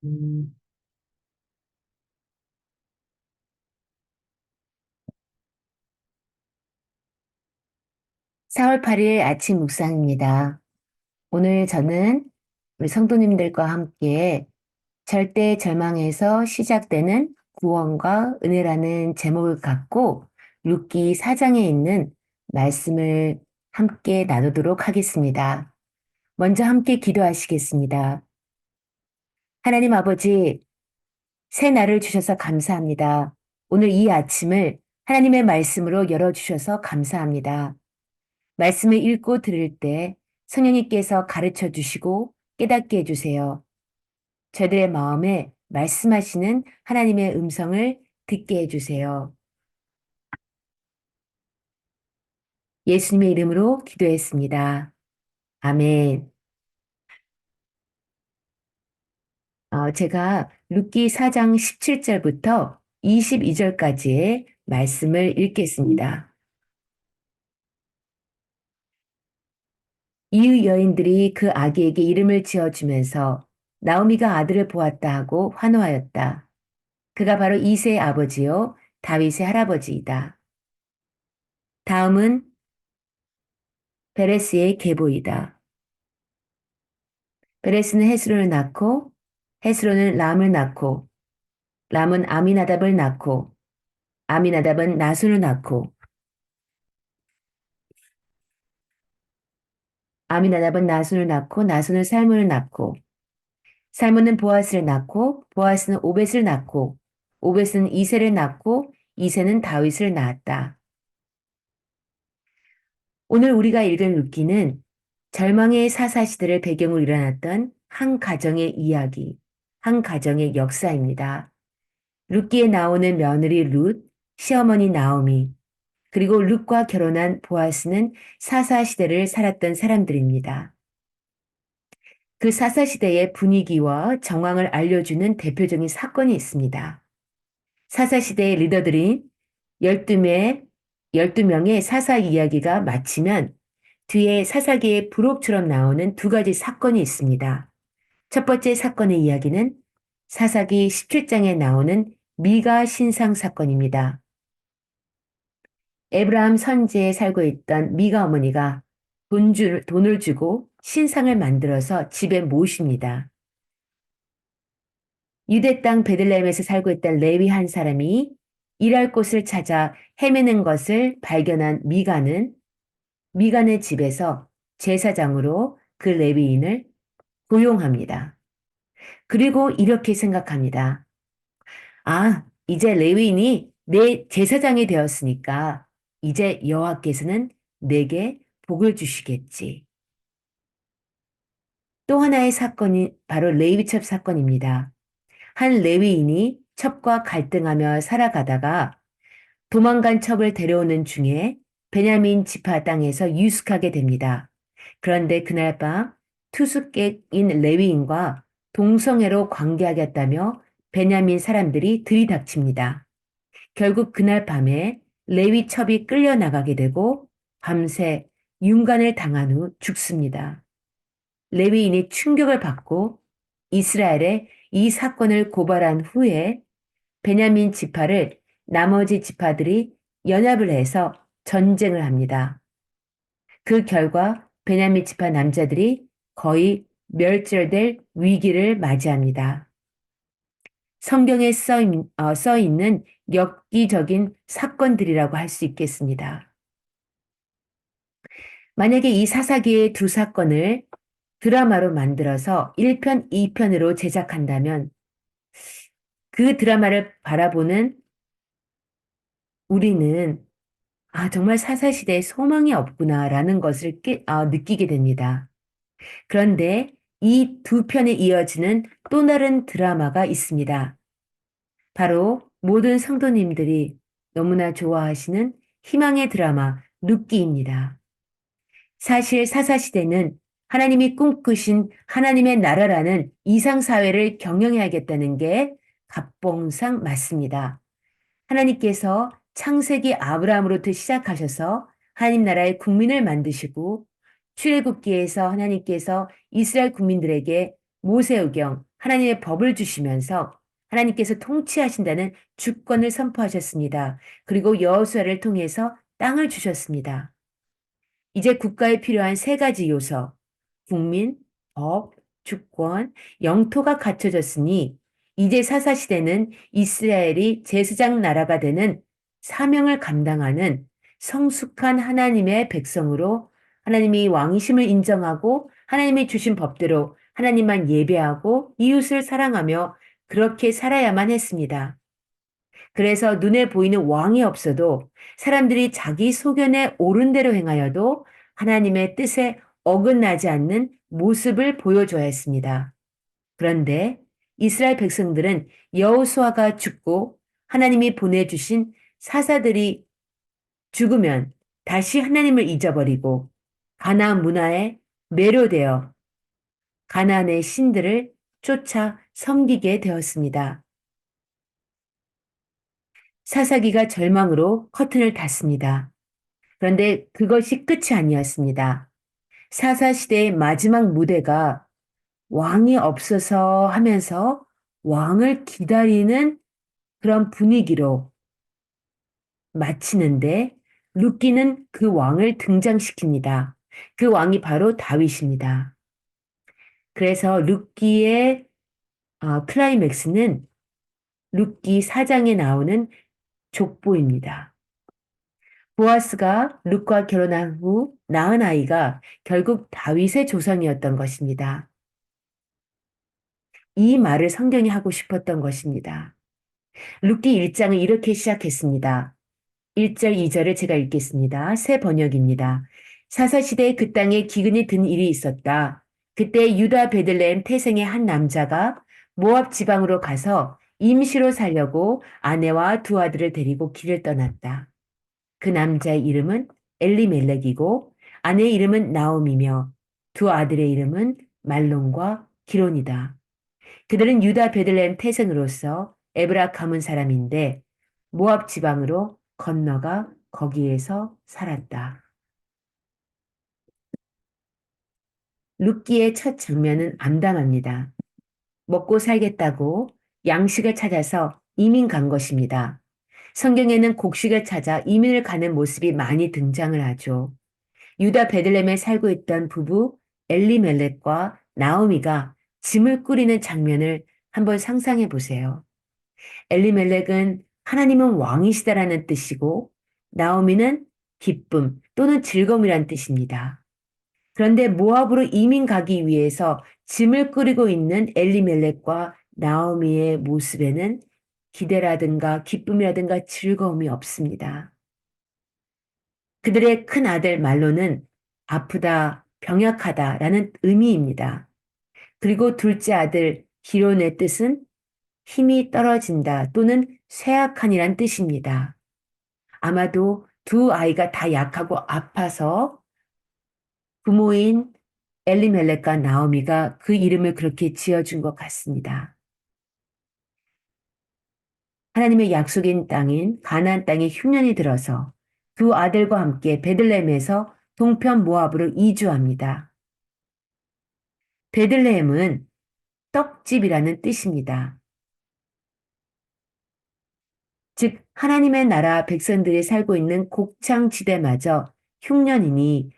음, 4월 8일 아침 묵상입니다. 오늘 저는 우리 성도님들과 함께 절대 절망에서 시작되는 구원과 은혜라는 제목을 갖고 룻기 4장에 있는 말씀을 함께 나누도록 하겠습니다. 먼저 함께 기도하시겠습니다. 하나님 아버지, 새 날을 주셔서 감사합니다. 오늘 이 아침을 하나님의 말씀으로 열어주셔서 감사합니다. 말씀을 읽고 들을 때 성령님께서 가르쳐 주시고 깨닫게 해주세요. 저들의 마음에 말씀하시는 하나님의 음성을 듣게 해주세요. 예수님의 이름으로 기도했습니다. 아멘. 제가 룻기 4장 17절부터 22절까지의 말씀을 읽겠습니다. 이웃 여인들이 그 아기에게 이름을 지어주면서 나오미가 아들을 보았다 하고 환호하였다. 그가 바로 이세의 아버지요 다윗의 할아버지이다. 다음은 베레스의 계보이다. 베레스는 헤스론을 낳고 헤스론은 람을 낳고 람은 아미나답을 낳고 아미나답은 나손을 낳고 아미나답은 나손을 낳고 나손은 살문을 낳고 살문은 보아스를 낳고 보아스는 오벳을 낳고 오벳은 이세를 낳고 이세는 다윗을 낳았다. 오늘 우리가 읽은 룻기는 절망의 사사시대를 배경으로 일어났던 한 가정의 이야기, 한 가정의 역사입니다. 룻기에 나오는 며느리 룻, 시어머니 나오미, 그리고 룻과 결혼한 보아스는 사사시대를 살았던 사람들입니다. 그 사사시대의 분위기와 정황을 알려주는 대표적인 사건이 있습니다. 사사시대의 리더들인 12명의, 12명의 사사 이야기가 마치면 뒤에 사사기의 부록처럼 나오는 두 가지 사건이 있습니다. 첫 번째 사건의 이야기는 사사기 17장에 나오는 미가 신상 사건입니다. 에브라함 선지에 살고 있던 미가 어머니가 돈을 주고 신상을 만들어서 집에 모십니다. 유대 땅 베들레헴에서 살고 있던 레위 한 사람이 일할 곳을 찾아 헤매는 것을 발견한 미간의 집에서 제사장으로 그 레위인을 고용합니다. 그리고 이렇게 생각합니다. 아, 이제 레위인이 내 제사장이 되었으니까 이제 여호와께서는 내게 복을 주시겠지. 또 하나의 사건이 바로 레위첩 사건입니다. 한 레위인이 첩과 갈등하며 살아가다가 도망간 첩을 데려오는 중에 베냐민 지파 땅에서 유숙하게 됩니다. 그런데 그날 밤 투숙객인 레위인과 동성애로 관계하겠다며 베냐민 사람들이 들이닥칩니다. 결국 그날 밤에 레위 첩이 끌려나가게 되고 밤새 윤관을 당한 후 죽습니다. 레위인이 충격을 받고 이스라엘에 이 사건을 고발한 후에 베냐민 지파를 나머지 지파들이 연합을 해서 전쟁을 합니다. 그 결과 베냐민 지파 남자들이 거의 멸절될 위기를 맞이합니다. 성경에 써 있는 엽기적인 사건들이라고 할 수 있겠습니다. 만약에 이 사사기의 두 사건을 드라마로 만들어서 1편, 2편으로 제작한다면 그 드라마를 바라보는 우리는 정말 사사시대에 소망이 없구나라는 것을 느끼게 됩니다. 그런데 이 두 편에 이어지는 또 다른 드라마가 있습니다. 바로 모든 성도님들이 너무나 좋아하시는 희망의 드라마 룻기입니다. 사실 사사시대는 하나님이 꿈꾸신 하나님의 나라라는 이상사회를 경영해야겠다는 게 갑봉상 맞습니다. 하나님께서 창세기 아브라함으로부터 시작하셔서 하나님 나라의 국민을 만드시고 출애굽기에서 하나님께서 이스라엘 국민들에게 모세오경 하나님의 법을 주시면서 하나님께서 통치하신다는 주권을 선포하셨습니다. 그리고 여호수아를 통해서 땅을 주셨습니다. 이제 국가에 필요한 세 가지 요소, 국민, 법, 주권, 영토가 갖춰졌으니 이제 사사시대는 이스라엘이 제사장 나라가 되는 사명을 감당하는 성숙한 하나님의 백성으로 하나님이 왕이심을 인정하고 하나님이 주신 법대로 하나님만 예배하고 이웃을 사랑하며 그렇게 살아야만 했습니다. 그래서 눈에 보이는 왕이 없어도 사람들이 자기 소견에 옳은 대로 행하여도 하나님의 뜻에 어긋나지 않는 모습을 보여줘야 했습니다. 그런데 이스라엘 백성들은 여호수아가 죽고 하나님이 보내주신 사사들이 죽으면 다시 하나님을 잊어버리고 가나안 문화에 매료되어 가나안의 신들을 쫓아 섬기게 되었습니다. 사사기가 절망으로 커튼을 닫습니다. 그런데 그것이 끝이 아니었습니다. 사사시대의 마지막 무대가 왕이 없어서 하면서 왕을 기다리는 그런 분위기로 마치는데 룻기는 그 왕을 등장시킵니다. 그 왕이 바로 다윗입니다. 그래서 룻기의 클라이맥스는 룻기 4장에 나오는 족보입니다. 보아스가 룻과 결혼한 후 낳은 아이가 결국 다윗의 조상이었던 것입니다. 이 말을 성경이 하고 싶었던 것입니다. 룻기 1장은 이렇게 시작했습니다. 1절, 2절을 제가 읽겠습니다. 새 번역입니다. 사사시대에 그 땅에 기근이 든 일이 있었다. 그때 유다 베들레헴 태생의 한 남자가 모압 지방으로 가서 임시로 살려고 아내와 두 아들을 데리고 길을 떠났다. 그 남자의 이름은 엘리멜렉이고 아내의 이름은 나옴이며 두 아들의 이름은 말론과 기론이다. 그들은 유다 베들레헴 태생으로서 에브라 가문 사람인데 모압 지방으로 건너가 거기에서 살았다. 룻기의 첫 장면은 암담합니다. 먹고 살겠다고 양식을 찾아서 이민 간 것입니다. 성경에는 곡식을 찾아 이민을 가는 모습이 많이 등장을 하죠. 유다 베들레헴에 살고 있던 부부 엘리멜렉과 나오미가 짐을 꾸리는 장면을 한번 상상해 보세요. 엘리멜렉은 하나님은 왕이시다라는 뜻이고 나오미는 기쁨 또는 즐거움이란 뜻입니다. 그런데 모압으로 이민 가기 위해서 짐을 꾸리고 있는 엘리멜렉과 나오미의 모습에는 기대라든가 기쁨이라든가 즐거움이 없습니다. 그들의 큰 아들 말로는 아프다, 병약하다라는 의미입니다. 그리고 둘째 아들 기론의 뜻은 힘이 떨어진다 또는 쇠약한이란 뜻입니다. 아마도 두 아이가 다 약하고 아파서 부모인 엘리멜렉과 나오미가 그 이름을 그렇게 지어준 것 같습니다. 하나님의 약속인 땅인 가나안 땅에 흉년이 들어서 두 아들과 함께 베들레헴에서 동편 모압으로 이주합니다. 베들레헴은 떡집이라는 뜻입니다. 즉 하나님의 나라 백성들이 살고 있는 곡창지대마저 흉년이니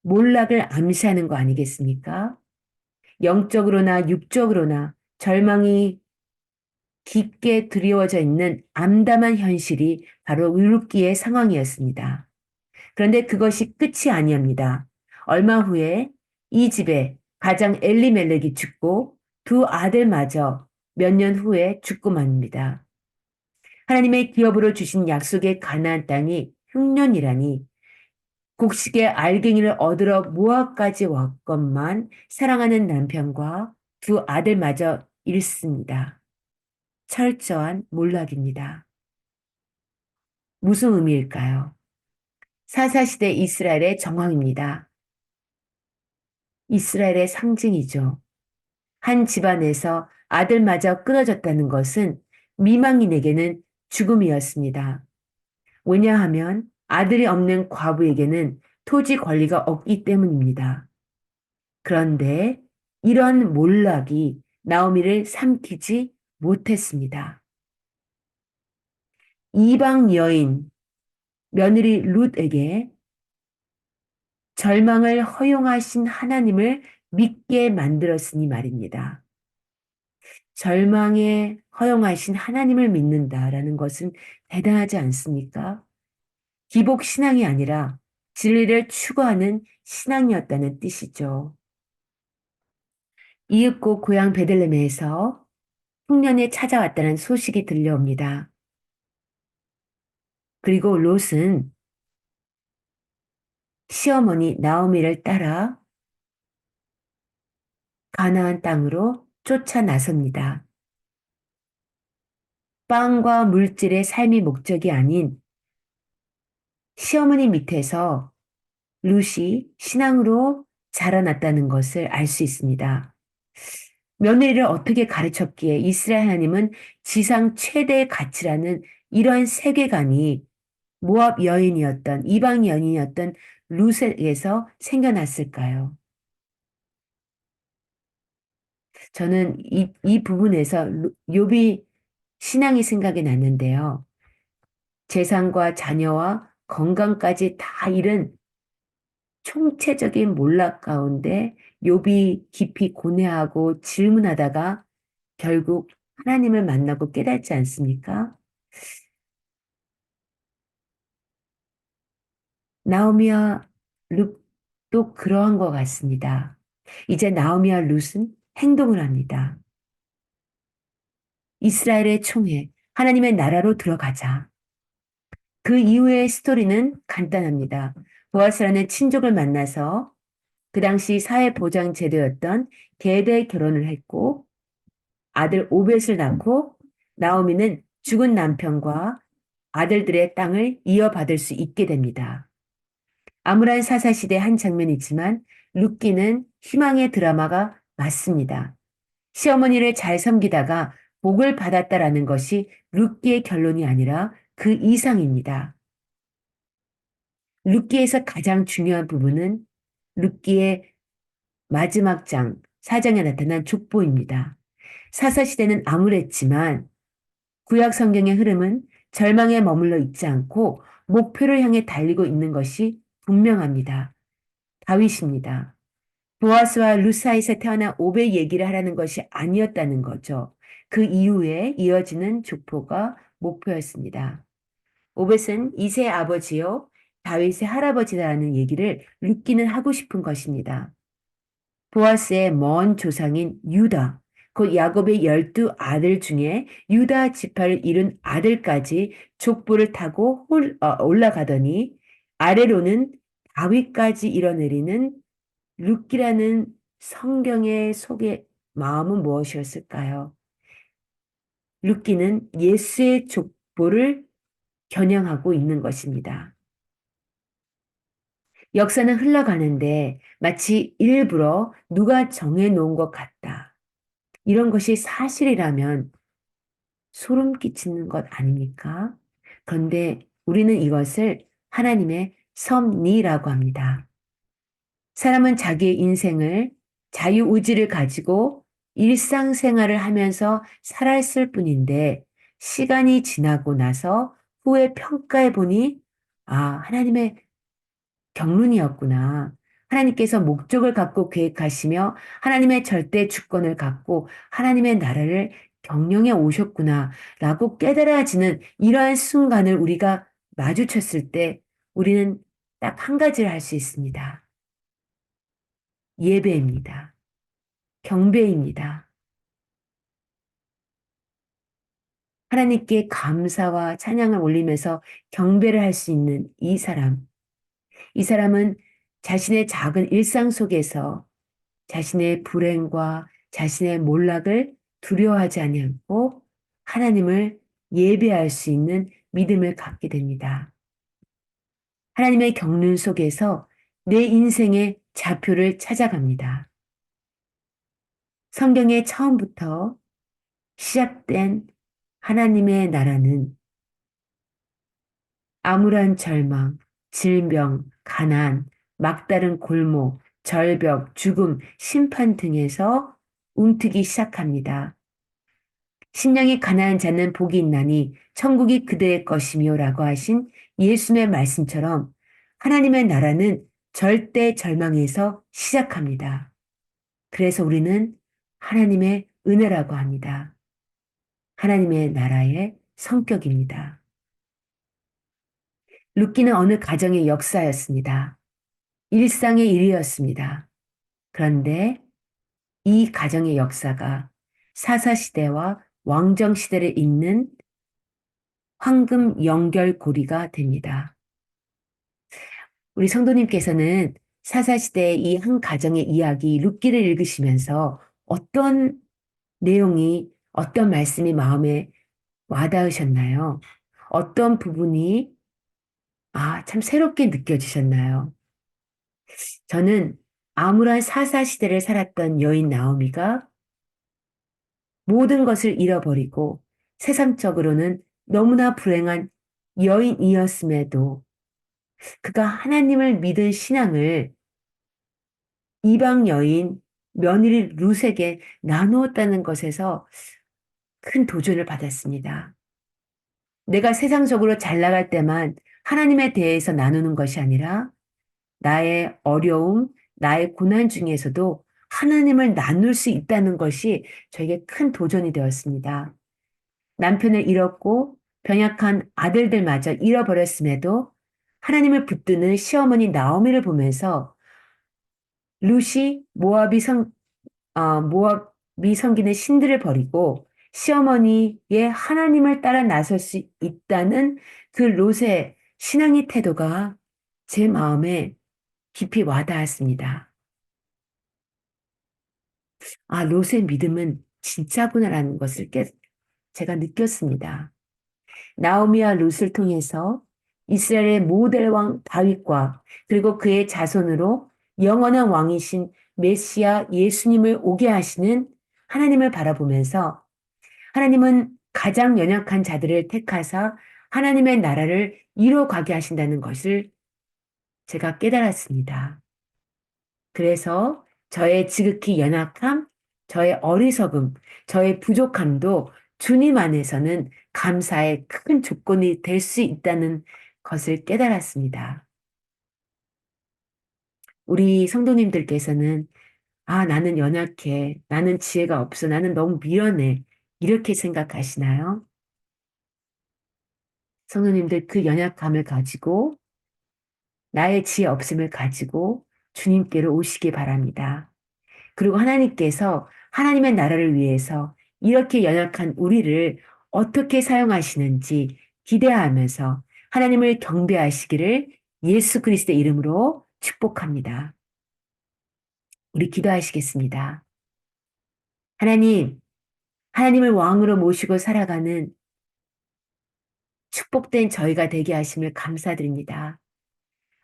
몰락을 암시하는 거 아니겠습니까? 영적으로나 육적으로나 절망이 깊게 드리워져 있는 암담한 현실이 바로 룻기의 상황이었습니다. 그런데 그것이 끝이 아니옵니다. 얼마 후에 이 집에 가장 엘리멜렉이 죽고 두 아들마저 몇 년 후에 죽고 맙니다. 하나님의 기업으로 주신 약속의 가나안 땅이 흉년이라니 곡식의 알갱이를 얻으러 모압까지 왔건만 사랑하는 남편과 두 아들마저 잃습니다. 철저한 몰락입니다. 무슨 의미일까요? 사사시대 이스라엘의 정황입니다. 이스라엘의 상징이죠. 한 집안에서 아들마저 끊어졌다는 것은 미망인에게는 죽음이었습니다. 왜냐하면 아들이 없는 과부에게는 토지 권리가 없기 때문입니다. 그런데 이런 몰락이 나오미를 삼키지 못했습니다. 이방 여인 며느리 룻에게 절망을 허용하신 하나님을 믿게 만들었으니 말입니다. 절망에 허용하신 하나님을 믿는다라는 것은 대단하지 않습니까? 기복 신앙이 아니라 진리를 추구하는 신앙이었다는 뜻이죠. 이윽고 고향 베들레헴에서 흉년에 찾아왔다는 소식이 들려옵니다. 그리고 롯은 시어머니 나오미를 따라 가나안 땅으로 쫓아 나섭니다. 빵과 물질의 삶이 목적이 아닌 시어머니 밑에서 룻이 신앙으로 자라났다는 것을 알 수 있습니다. 며느리를 어떻게 가르쳤기에 이스라엘 하나님은 지상 최대의 가치라는 이러한 세계관이 모압 여인이었던 이방 여인이었던 룻에게서 생겨났을까요? 저는 이 부분에서 욥이 신앙이 생각이 났는데요. 재산과 자녀와 건강까지 다 잃은 총체적인 몰락 가운데 욥이 깊이 고뇌하고 질문하다가 결국 하나님을 만나고 깨닫지 않습니까? 나오미와 룻도 그러한 것 같습니다. 이제 나오미와 룻은 행동을 합니다. 이스라엘의 총회, 하나님의 나라로 들어가자. 그 이후의 스토리는 간단합니다. 보아스라는 친족을 만나서 그 당시 사회보장 제도였던 계대 결혼을 했고 아들 오벳을 낳고 나오미는 죽은 남편과 아들들의 땅을 이어받을 수 있게 됩니다. 암울한 사사시대의 한 장면이지만 룻기는 희망의 드라마가 맞습니다. 시어머니를 잘 섬기다가 복을 받았다라는 것이 룻기의 결론이 아니라 그 이상입니다. 룻기에서 가장 중요한 부분은 룻기의 마지막 장, 4장에 나타난 족보입니다. 사사시대는 암울했지만 구약 성경의 흐름은 절망에 머물러 있지 않고 목표를 향해 달리고 있는 것이 분명합니다. 다윗입니다. 보아스와 루사에서 태어난 오베 얘기를 하라는 것이 아니었다는 거죠. 그 이후에 이어지는 족보가 목표였습니다. 오벳은 이세의 아버지요 다윗의 할아버지라는 얘기를 룻기는 하고 싶은 것입니다. 보아스의 먼 조상인 유다, 곧 야곱의 12아들 중에 유다 지파를 이룬 아들까지 족보를 타고 올라가더니 아래로는 다윗까지 이뤄내리는 룻기라는 성경의 속의 마음은 무엇이었을까요? 룻기는 예수의 족보를 겨냥하고 있는 것입니다. 역사는 흘러가는데 마치 일부러 누가 정해놓은 것 같다. 이런 것이 사실이라면 소름 끼치는 것 아닙니까? 그런데 우리는 이것을 하나님의 섭리라고 합니다. 사람은 자기의 인생을 자유의지를 가지고 일상생활을 하면서 살았을 뿐인데 시간이 지나고 나서 후에 평가해 보니 하나님의 경륜이었구나. 하나님께서 목적을 갖고 계획하시며 하나님의 절대 주권을 갖고 하나님의 나라를 경영해 오셨구나 라고 깨달아지는 이러한 순간을 우리가 마주쳤을 때 우리는 딱 한 가지를 할 수 있습니다. 예배입니다. 경배입니다. 하나님께 감사와 찬양을 올리면서 경배를 할 수 있는 이 사람. 이 사람은 자신의 작은 일상 속에서 자신의 불행과 자신의 몰락을 두려워하지 아니하고 하나님을 예배할 수 있는 믿음을 갖게 됩니다. 하나님의 경륜 속에서 내 인생의 좌표를 찾아갑니다. 성경의 처음부터 시작된 하나님의 나라는 암울한 절망, 질병, 가난, 막다른 골목, 절벽, 죽음, 심판 등에서 움트기 시작합니다. 심령이 가난한 자는 복이 있나니 천국이 그들의 것이며라고 하신 예수님의 말씀처럼 하나님의 나라는 절대 절망에서 시작합니다. 그래서 우리는 하나님의 은혜라고 합니다. 하나님의 나라의 성격입니다. 룻기는 어느 가정의 역사였습니다. 일상의 일이었습니다. 그런데 이 가정의 역사가 사사시대와 왕정시대를 잇는 황금 연결고리가 됩니다. 우리 성도님께서는 사사시대의 이 한 가정의 이야기 룻기를 읽으시면서 어떤 내용이, 어떤 말씀이 마음에 와닿으셨나요? 어떤 부분이 참 새롭게 느껴지셨나요? 저는 암울한 사사시대를 살았던 여인 나오미가 모든 것을 잃어버리고 세상적으로는 너무나 불행한 여인이었음에도 그가 하나님을 믿은 신앙을 이방 여인 며느리 룻에게 나누었다는 것에서 큰 도전을 받았습니다. 내가 세상적으로 잘 나갈 때만 하나님에 대해서 나누는 것이 아니라 나의 어려움, 나의 고난 중에서도 하나님을 나눌 수 있다는 것이 저에게 큰 도전이 되었습니다. 남편을 잃었고 병약한 아들들마저 잃어버렸음에도 하나님을 붙드는 시어머니 나오미를 보면서 룻이 모압이 섬기는 신들을 버리고 시어머니의 하나님을 따라 나설 수 있다는 그 롯의 신앙의 태도가 제 마음에 깊이 와닿았습니다. 롯의 믿음은 진짜구나라는 것을 제가 느꼈습니다. 나오미와 룻을 통해서 이스라엘의 모델 왕 다윗과 그리고 그의 자손으로 영원한 왕이신 메시아 예수님을 오게 하시는 하나님을 바라보면서 하나님은 가장 연약한 자들을 택하사 하나님의 나라를 이뤄가게 하신다는 것을 제가 깨달았습니다. 그래서 저의 지극히 연약함, 저의 어리석음, 저의 부족함도 주님 안에서는 감사의 큰 조건이 될 수 있다는 것을 깨달았습니다. 우리 성도님들께서는 나는 연약해. 나는 지혜가 없어. 나는 너무 미련해. 이렇게 생각하시나요? 성도님들 그 연약함을 가지고 나의 지혜 없음을 가지고 주님께로 오시기 바랍니다. 그리고 하나님께서 하나님의 나라를 위해서 이렇게 연약한 우리를 어떻게 사용하시는지 기대하면서 하나님을 경배하시기를 예수 그리스도의 이름으로 축복합니다. 우리 기도하시겠습니다. 하나님, 하나님을 왕으로 모시고 살아가는 축복된 저희가 되게 하심을 감사드립니다.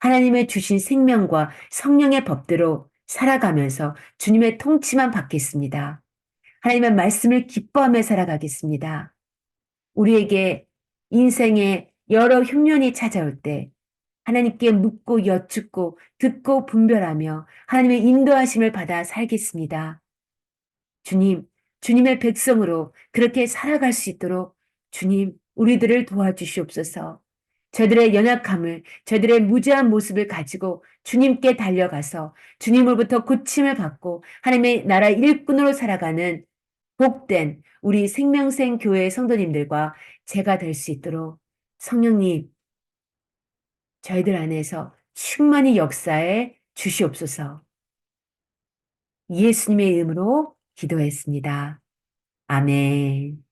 하나님의 주신 생명과 성령의 법대로 살아가면서 주님의 통치만 받겠습니다. 하나님의 말씀을 기뻐하며 살아가겠습니다. 우리에게 인생의 여러 흉년이 찾아올 때 하나님께 묻고 여쭙고 듣고 분별하며 하나님의 인도하심을 받아 살겠습니다. 주님, 주님의 백성으로 그렇게 살아갈 수 있도록 주님, 우리들을 도와주시옵소서. 저들의 연약함을, 저들의 무죄한 모습을 가지고 주님께 달려가서 주님으로부터 고침을 받고 하나님의 나라 일꾼으로 살아가는 복된 우리 생명생 교회 성도님들과 제가 될 수 있도록 성령님, 저희들 안에서 충만히 역사에 주시옵소서. 예수님의 이름으로 기도했습니다. 아멘.